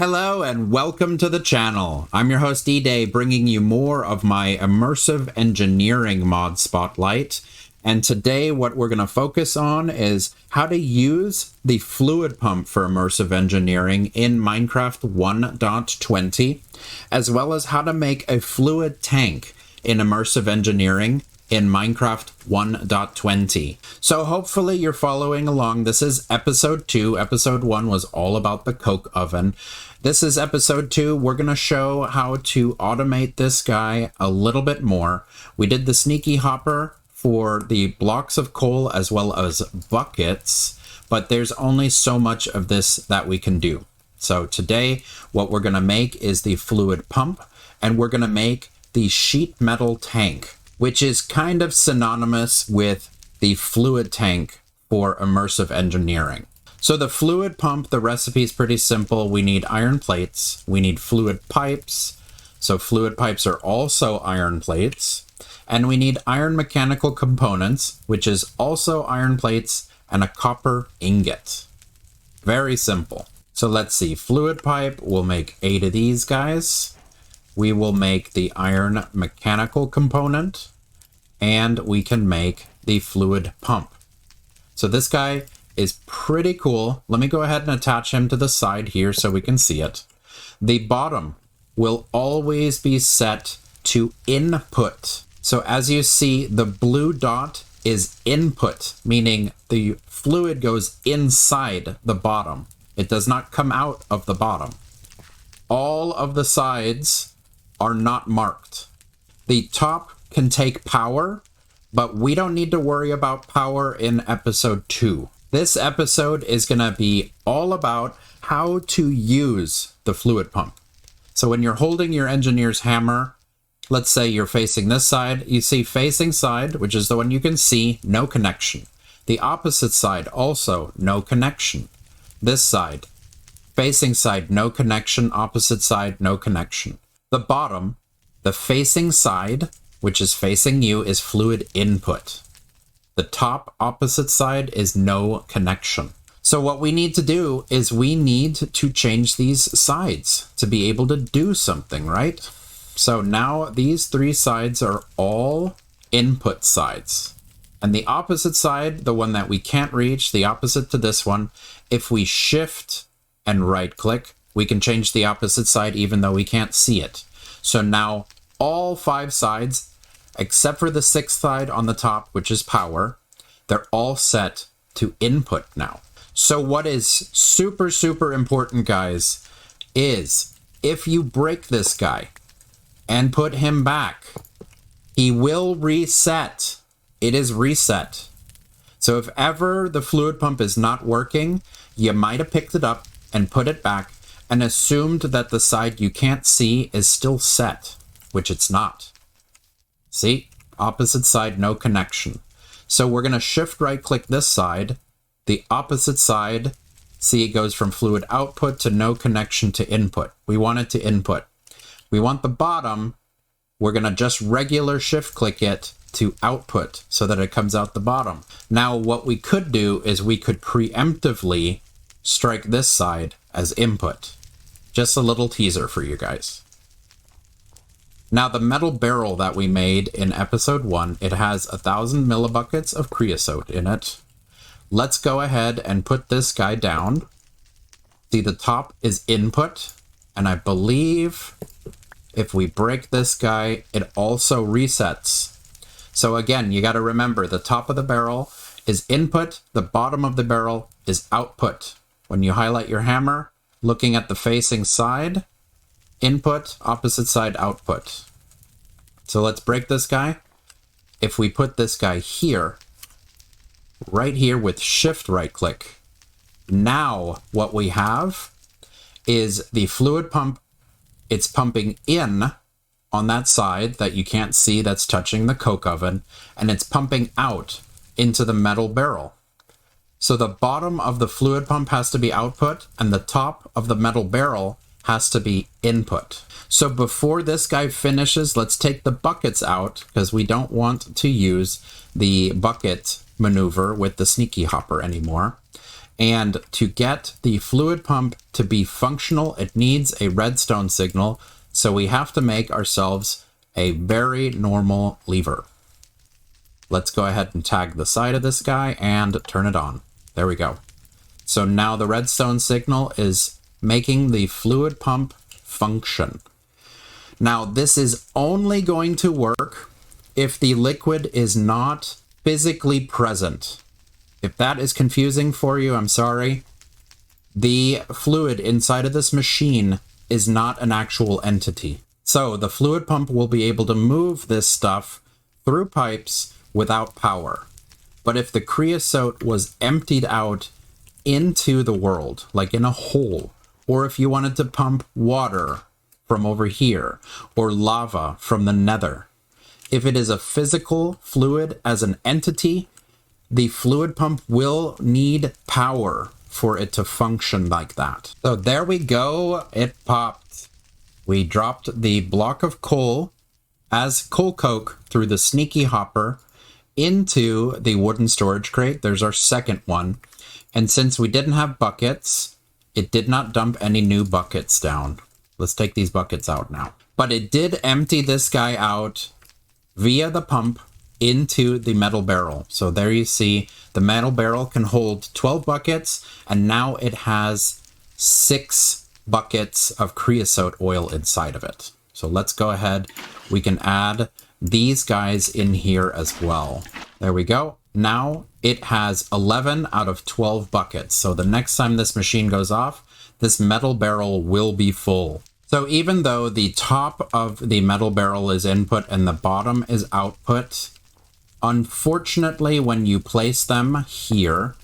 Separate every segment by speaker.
Speaker 1: Hello and welcome to the channel. I'm your host E-Day, bringing you more of my immersive engineering mod spotlight. And today what we're going to focus on is how to use the fluid pump for immersive engineering in Minecraft 1.20, as well as how to make a fluid tank in immersive engineering in Minecraft 1.20. So hopefully you're following along. This is episode 2. Episode 1 was all about the coke oven. This is episode 2. We're going to show how to automate this guy a little bit more. We did the sneaky hopper for the blocks of coal as well as buckets, but there's only so much of this that we can do. So today what we're going to make is the fluid pump, and we're going to make the sheet metal tank, which is kind of synonymous with the fluid tank for immersive engineering. So the fluid pump, the recipe is pretty simple. We need iron plates, we need fluid pipes, so fluid pipes are also iron plates, and we need iron mechanical components, which is also iron plates and a copper ingot. Very simple. So let's see, fluid pipe, we'll make 8 of these guys. We will make the iron mechanical component, and we can make the fluid pump. So this guy is pretty cool. Let me go ahead and attach him to the side here so we can see it. The bottom will always be set to input. So as you see, the blue dot is input, meaning the fluid goes inside the bottom. It does not come out of the bottom. All of the sides are not marked. The top can take power, but we don't need to worry about power in episode 2. This episode is going to be all about how to use the fluid pump. So when you're holding your engineer's hammer, let's say you're facing this side, you see facing side, which is the one you can see, no connection. The opposite side, also no connection. This side, facing side, no connection. Opposite side, no connection. The bottom, the facing side, which is facing you, is fluid input. The top opposite side is no connection. So what we need to do is we need to change these sides to be able to do something, right? So now these 3 sides are all input sides. And the opposite side, the one that we can't reach, the opposite to this one, if we shift and right click, we can change the opposite side even though we can't see it. So now all 5 sides, except for the 6th side on the top, which is power, they're all set to input now. So what is super, super important, guys, is if you break this guy and put him back, he will reset. It is reset. So if ever the fluid pump is not working, you might have picked it up and put it back and assumed that the side you can't see is still set, which it's not. See, opposite side, no connection. So we're going to shift right click this side, the opposite side, see it goes from fluid output to no connection to input. We want it to input. We want the bottom, we're going to just regular shift click it to output so that it comes out the bottom. Now what we could do is we could preemptively strike this side as input. Just a little teaser for you guys. Now the metal barrel that we made in episode 1, it has 1,000 millibuckets of creosote in it. Let's go ahead and put this guy down. See, the top is input, and I believe if we break this guy, it also resets. So again, you got to remember the top of the barrel is input, the bottom of the barrel is output. When you highlight your hammer, looking at the facing side, input, opposite side, output. So let's break this guy. If we put this guy here, right here with shift right click, now what we have is the fluid pump. It's pumping in on that side that you can't see that's touching the coke oven, and it's pumping out into the metal barrel. So the bottom of the fluid pump has to be output, and the top of the metal barrel has to be input. So before this guy finishes, let's take the buckets out because we don't want to use the bucket maneuver with the sneaky hopper anymore. And to get the fluid pump to be functional, it needs a redstone signal. So we have to make ourselves a very normal lever. Let's go ahead and tag the side of this guy and turn it on. There we go. So now the redstone signal is making the fluid pump function. Now this is only going to work if the liquid is not physically present. If that is confusing for you, I'm sorry. The fluid inside of this machine is not an actual entity. So the fluid pump will be able to move this stuff through pipes without power. But if the creosote was emptied out into the world, like in a hole, or if you wanted to pump water from over here, or lava from the nether, if it is a physical fluid as an entity, the fluid pump will need power for it to function like that. So there we go, it popped. We dropped the block of coal as coal coke through the sneaky hopper into the wooden storage crate. There's our second one. And since we didn't have buckets, it did not dump any new buckets down. Let's take these buckets out now. But it did empty this guy out via the pump into the metal barrel. So there you see the metal barrel can hold 12 buckets, and now it has 6 buckets of creosote oil inside of it. So let's go ahead. We can add these guys in here as well. There we go. Now it has 11 out of 12 buckets. So the next time this machine goes off, this metal barrel will be full. So even though the top of the metal barrel is input and the bottom is output, unfortunately, when you place them here,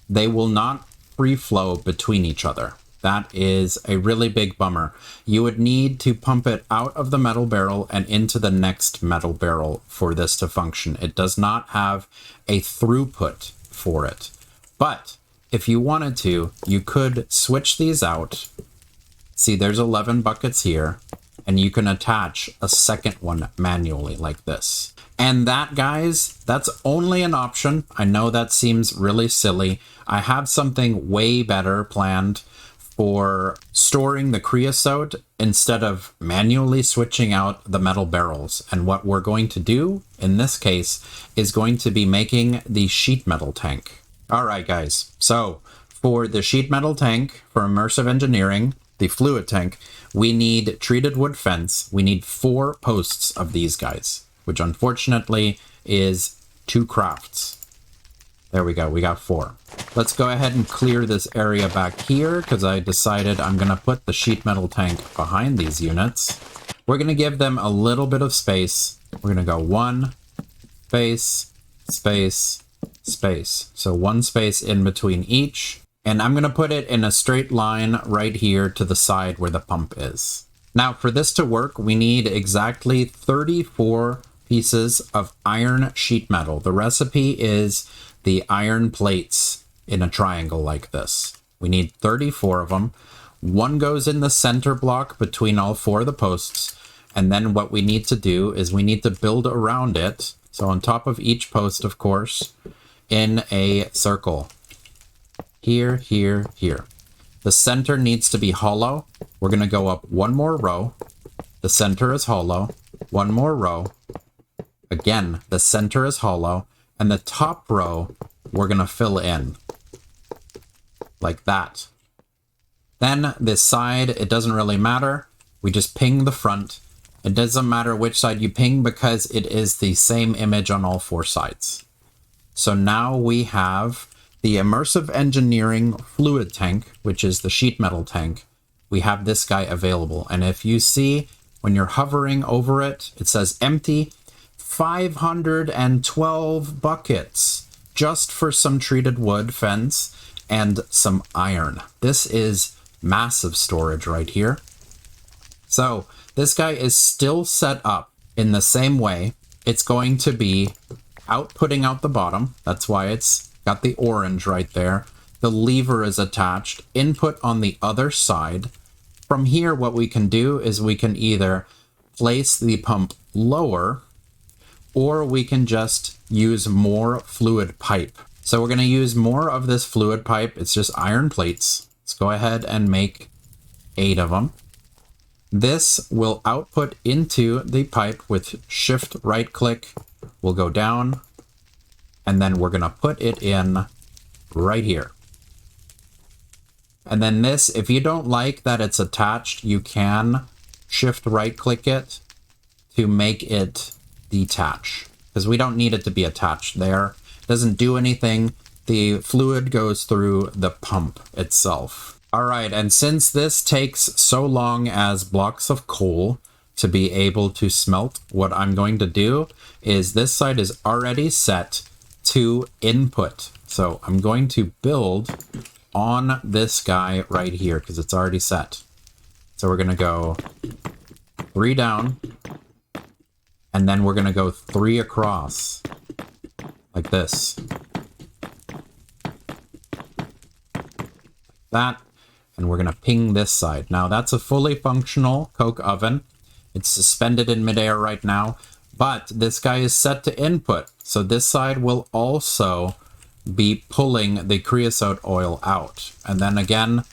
Speaker 1: they will not free flow between each other. That is a really big bummer. You would need to pump it out of the metal barrel and into the next metal barrel for this to function. It does not have a throughput for it. But if you wanted to, you could switch these out. See, there's 11 buckets here, and you can attach a second one manually like this. And that, guys, that's only an option. I know that seems really silly. I have something way better planned for storing the creosote instead of manually switching out the metal barrels. And what we're going to do in this case is going to be making the sheet metal tank. All right, guys. So for the sheet metal tank, for immersive engineering, the fluid tank, we need treated wood fence. We need 4 posts of these guys, which unfortunately is 2 crafts. There we go, we got 4. Let's go ahead and clear this area back here because I decided I'm gonna put the sheet metal tank behind these units. We're gonna give them a little bit of space. We're gonna go 1, space, space, space. So 1 space in between each. And I'm gonna put it in a straight line right here to the side where the pump is. Now for this to work, we need exactly 34 pieces of iron sheet metal. The recipe is the iron plates in a triangle like this. We need 34 of them. 1 goes in the center block between all 4 of the posts. And then what we need to do is we need to build around it. So on top of each post, of course, in a circle. Here, here, here. The center needs to be hollow. We're going to go up 1 more row. The center is hollow. 1 more row. Again, the center is hollow. And the top row, we're going to fill in. Like that. Then this side, it doesn't really matter. We just ping the front. It doesn't matter which side you ping because it is the same image on all 4 sides. So now we have the immersive engineering fluid tank, which is the sheet metal tank. We have this guy available. And if you see, when you're hovering over it, it says empty. 512 buckets just for some treated wood fence and some iron. This is massive storage right here. So this guy is still set up in the same way. It's going to be outputting out the bottom. That's why it's got the orange right there. The lever is attached. Input on the other side. From here, what we can do is we can either place the pump lower, or we can just use more fluid pipe. So we're going to use more of this fluid pipe. It's just iron plates. Let's go ahead and make 8 of them. This will output into the pipe with shift right click. We'll go down and then we're going to put it in right here. And then this, if you don't like that it's attached, you can shift right click it to make it detach, because we don't need it to be attached there. It doesn't do anything. The fluid goes through the pump itself. All right, and since this takes so long as blocks of coal to be able to smelt, what I'm going to do is this side is already set to input. So I'm going to build on this guy right here because it's already set. So we're going to go 3 down, and then we're going to go 3 across like this. Like that. And we're going to ping this side. Now that's a fully functional coke oven. It's suspended in midair right now, but this guy is set to input. So this side will also be pulling the creosote oil out. And then again,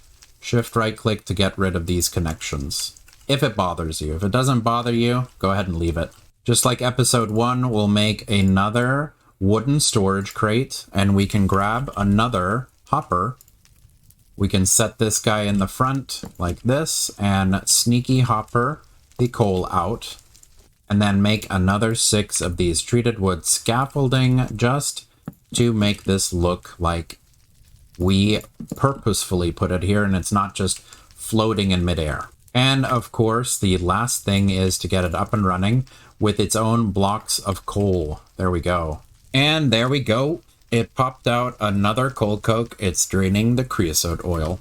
Speaker 1: shift right click to get rid of these connections. If it bothers you. If it doesn't bother you, go ahead and leave it. Just like episode 1, we'll make another wooden storage crate, and we can grab another hopper. We can set this guy in the front like this and sneaky hopper the coal out, and then make another 6 of these treated wood scaffolding just to make this look like we purposefully put it here and it's not just floating in midair. And of course, the last thing is to get it up and running with its own blocks of coal. There we go. And there we go. It popped out another coal coke. It's draining the creosote oil.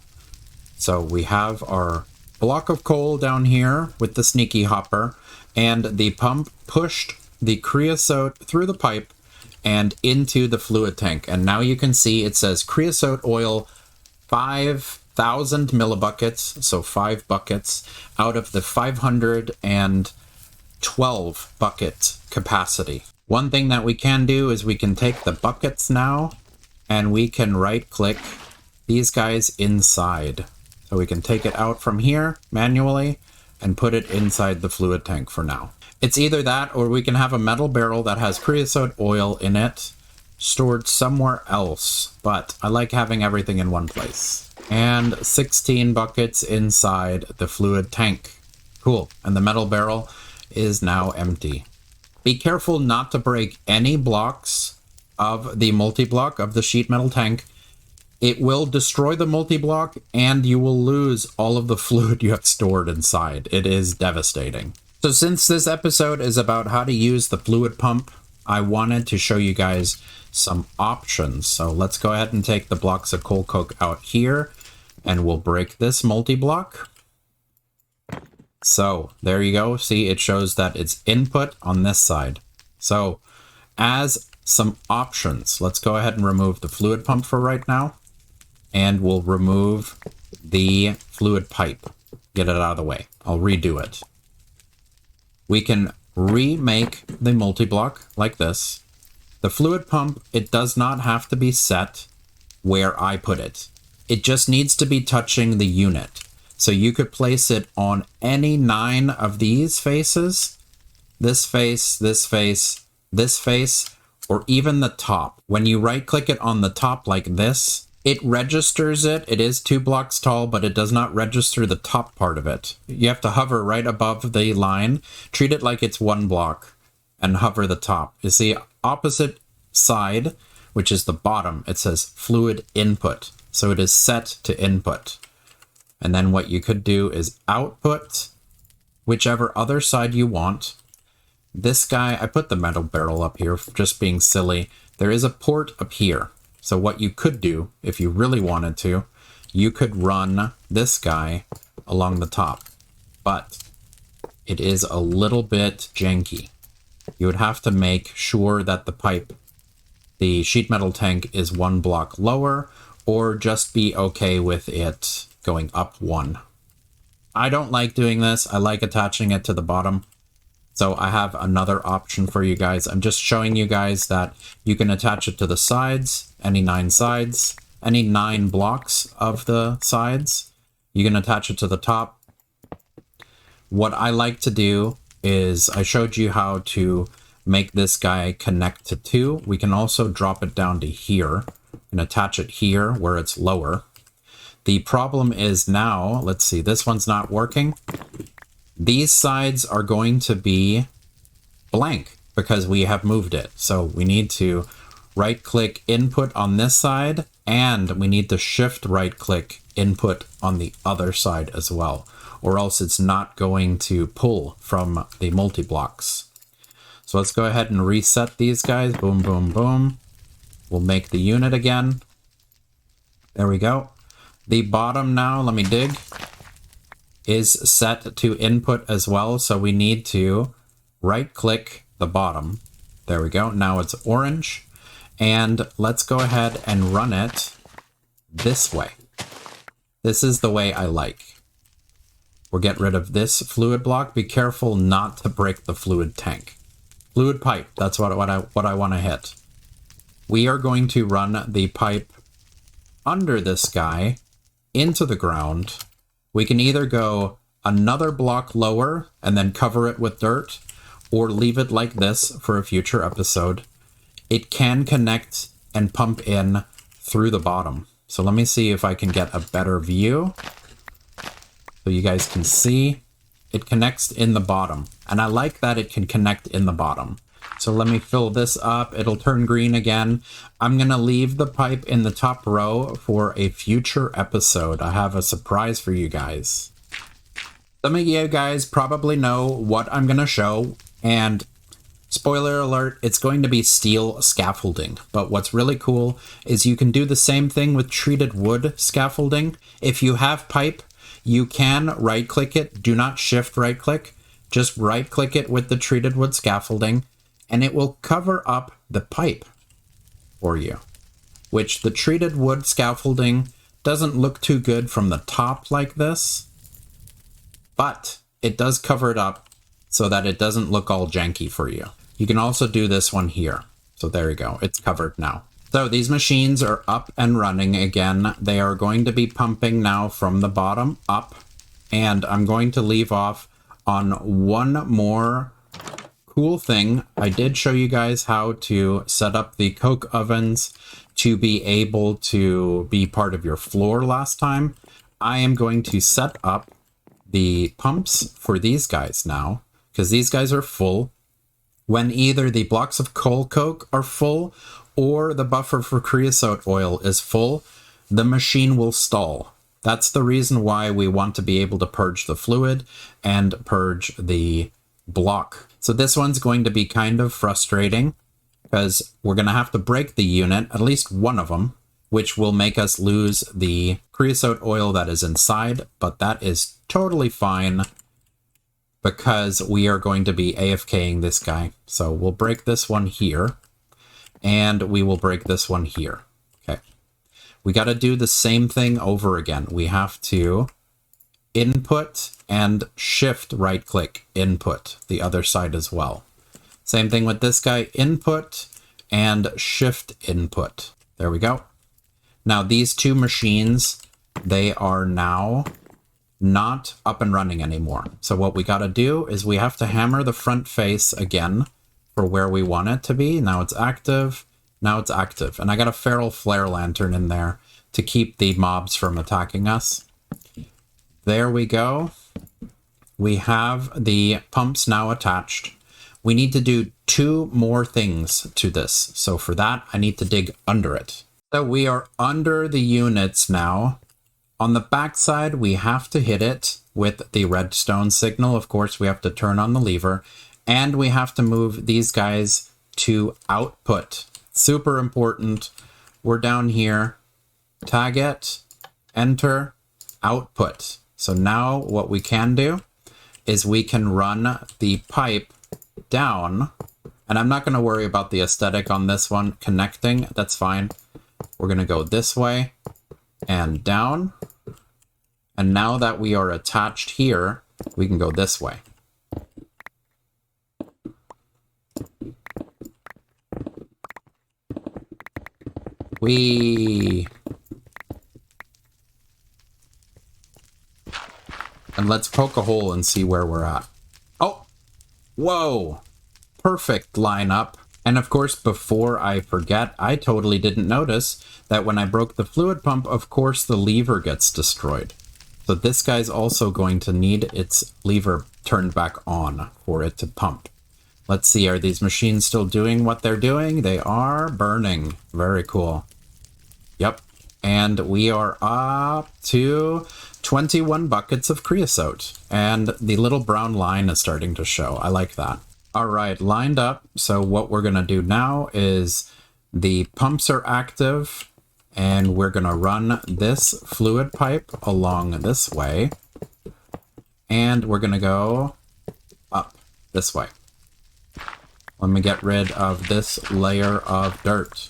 Speaker 1: So we have our block of coal down here with the sneaky hopper, and the pump pushed the creosote through the pipe and into the fluid tank. And now you can see it says creosote oil 5,000 millibuckets, so 5 buckets out of the 512 bucket capacity. One thing that we can do is we can take the buckets now and we can right click these guys inside. So we can take it out from here manually and put it inside the fluid tank for now. It's either that or we can have a metal barrel that has creosote oil in it stored somewhere else, but I like having everything in one place. And 16 buckets inside the fluid tank. Cool. And the metal barrel is now empty. Be careful not to break any blocks of the multi-block of the sheet metal tank. It will destroy the multi-block and you will lose all of the fluid you have stored inside. It is devastating. So since this episode is about how to use the fluid pump, I wanted to show you guys some options. So let's go ahead and take the blocks of coal coke out here and we'll break this multi-block. So there you go. See, it shows that it's input on this side. So as some options, let's go ahead and remove the fluid pump for right now. And we'll remove the fluid pipe. Get it out of the way. I'll redo it. We can remake the multi-block like this. The fluid pump, it does not have to be set where I put it. It just needs to be touching the unit. So you could place it on any 9 of these faces, this face, this face, this face, or even the top. When you right click it on the top like this, it registers it. It is 2 blocks tall, but it does not register the top part of it. You have to hover right above the line, treat it like it's 1 block, and hover the top. You see, opposite side, which is the bottom, it says fluid input. So it is set to input. And then what you could do is output whichever other side you want. This guy, I put the metal barrel up here just being silly. There is a port up here. So what you could do, if you really wanted to, you could run this guy along the top. But it is a little bit janky. You would have to make sure that the pipe, the sheet metal tank, is 1 block lower, or just be okay with it going up 1. I don't like doing this. I like attaching it to the bottom. So I have another option for you guys. I'm just showing you guys that you can attach it to the sides, any 9 sides, any 9 blocks of the sides. You can attach it to the top. What I like to do is I showed you how to make this guy connect to 2. We can also drop it down to here and attach it here where it's lower. The problem is now, let's see, this one's not working. These sides are going to be blank because we have moved it. So we need to right click input on this side, and we need to shift right click input on the other side as well, or else it's not going to pull from the multi-blocks. So let's go ahead and reset these guys. Boom, boom, boom. We'll make the unit again. There we go. The bottom now, let me dig, is set to input as well. So we need to right click the bottom. There we go. Now it's orange. And let's go ahead and run it this way. This is the way I like. We'll get rid of this fluid block. Be careful not to break the fluid tank. Fluid pipe, that's what I want to hit. We are going to run the pipe under this guy into the ground. We can either go another block lower and then cover it with dirt, or leave it like this for a future episode. It can connect and pump in through the bottom. So let me see if I can get a better view so you guys can see. It connects in the bottom, and I like that it can connect in the bottom. So let me fill this up. It'll turn green again. I'm gonna leave the pipe in the top row for a future episode. I have a surprise for you guys. Some of you guys probably know what I'm gonna show, and spoiler alert, it's going to be steel scaffolding. But what's really cool is you can do the same thing with treated wood scaffolding. If you have pipe, you can right click it. Do not shift right click. Just right click it with the treated wood scaffolding, and it will cover up the pipe for you, which the treated wood scaffolding doesn't look too good from the top like this, but it does cover it up so that it doesn't look all janky for you. You can also do this one here. So there you go. It's covered now. So these machines are up and running again. They are going to be pumping now from the bottom up. And I'm going to leave off on one more cool thing. I did show you guys how to set up the coke ovens to be able to be part of your floor last time. I am going to set up the pumps for these guys now, because these guys are full. When either the blocks of coal coke are full or the buffer for creosote oil is full, the machine will stall. That's the reason why we want to be able to purge the fluid and purge the block. So this one's going to be kind of frustrating because we're going to have to break the unit, at least one of them, which will make us lose the creosote oil that is inside, but that is totally fine because we are going to be AFKing this guy. So we'll break this one here, and we will break this one here. Okay. We got to do the same thing over again. We have to input and shift right click input the other side as well. Same thing with this guy, input and shift input. There we go. Now these two machines, they are now not up and running anymore. So what we got to do is we have to hammer the front face again for where we want it to be. Now it's active. Now it's active. And I got a feral flare lantern in there to keep the mobs from attacking us. There we go. We have the pumps now attached. We need to do two more things to this. So for that, I need to dig under it. So we are under the units now. On the back side, we have to hit it with the redstone signal. Of course, we have to turn on the lever, and we have to move these guys to output. Super important. We're down here. Tag it, enter, output. So now what we can do is we can run the pipe down, and I'm not going to worry about the aesthetic on this one connecting. That's fine. We're going to go this way and down. And now that we are attached here, we can go this way. Whee! And let's poke a hole and see where we're at. Oh! Whoa! Perfect lineup. And of course, before I forget, I totally didn't notice that when I broke the fluid pump, of course, the lever gets destroyed. So this guy's also going to need its lever turned back on for it to pump. Let's see, are these machines still doing what they're doing? They are burning. Very cool. Yep. And we are up to 21 buckets of creosote. And the little brown line is starting to show. I like that. All right, lined up. So what we're going to do now is the pumps are active, and we're going to run this fluid pipe along this way. And we're going to go up this way. Let me get rid of this layer of dirt.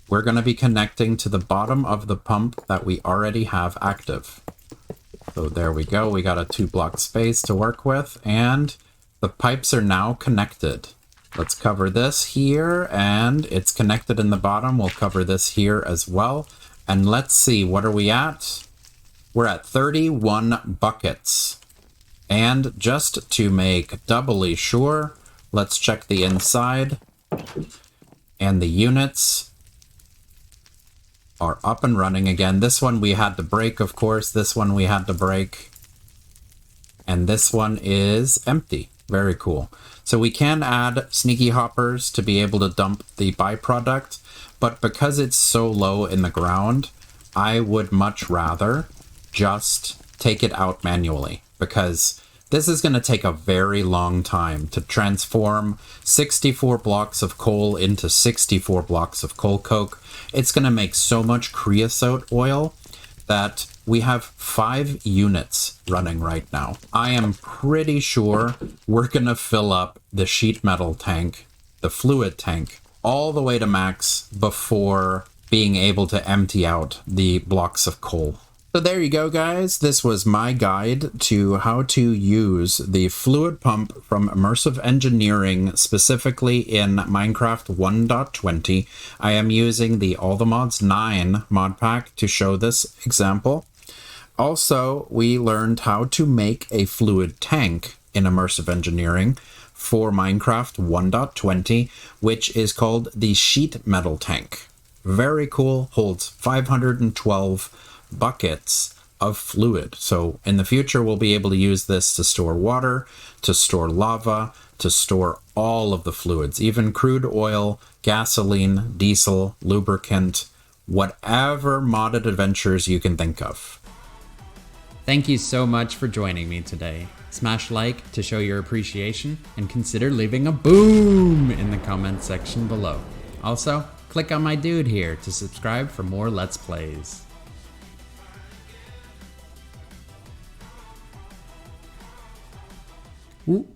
Speaker 1: We're going to be connecting to the bottom of the pump that we already have active. So there we go. We got a 2-block space to work with, and the pipes are now connected. Let's cover this here, and it's connected in the bottom. We'll cover this here as well. And let's see, what are we at? We're at 31 buckets. And just to make doubly sure, let's check the inside. And the units are up and running again. This one we had to break, of course. This one we had to break. And this one is empty. Very cool. So we can add sneaky hoppers to be able to dump the byproduct, but because it's so low in the ground, I would much rather just take it out manually, because this is going to take a very long time to transform 64 blocks of coal into 64 blocks of coal coke. It's going to make so much creosote oil that we have 5 units running right now. I am pretty sure we're going to fill up the sheet metal tank, the fluid tank, all the way to max before being able to empty out the blocks of coal. So there you go, guys. This was my guide to how to use the fluid pump from Immersive Engineering, specifically in Minecraft 1.20. I am using the All the Mods 9 mod pack to show this example. Also, we learned how to make a fluid tank in Immersive Engineering for Minecraft 1.20, which is called the sheet metal tank. Very cool, holds 512 buckets of fluid. So in the future, we'll be able to use this to store water, to store lava, to store all of the fluids, even crude oil, gasoline, diesel, lubricant, whatever modded adventures you can think of.
Speaker 2: Thank you so much for joining me today. Smash like to show your appreciation, and consider leaving a boom in the comment section below. Also, click on my dude here to subscribe for more Let's Plays. Ooh.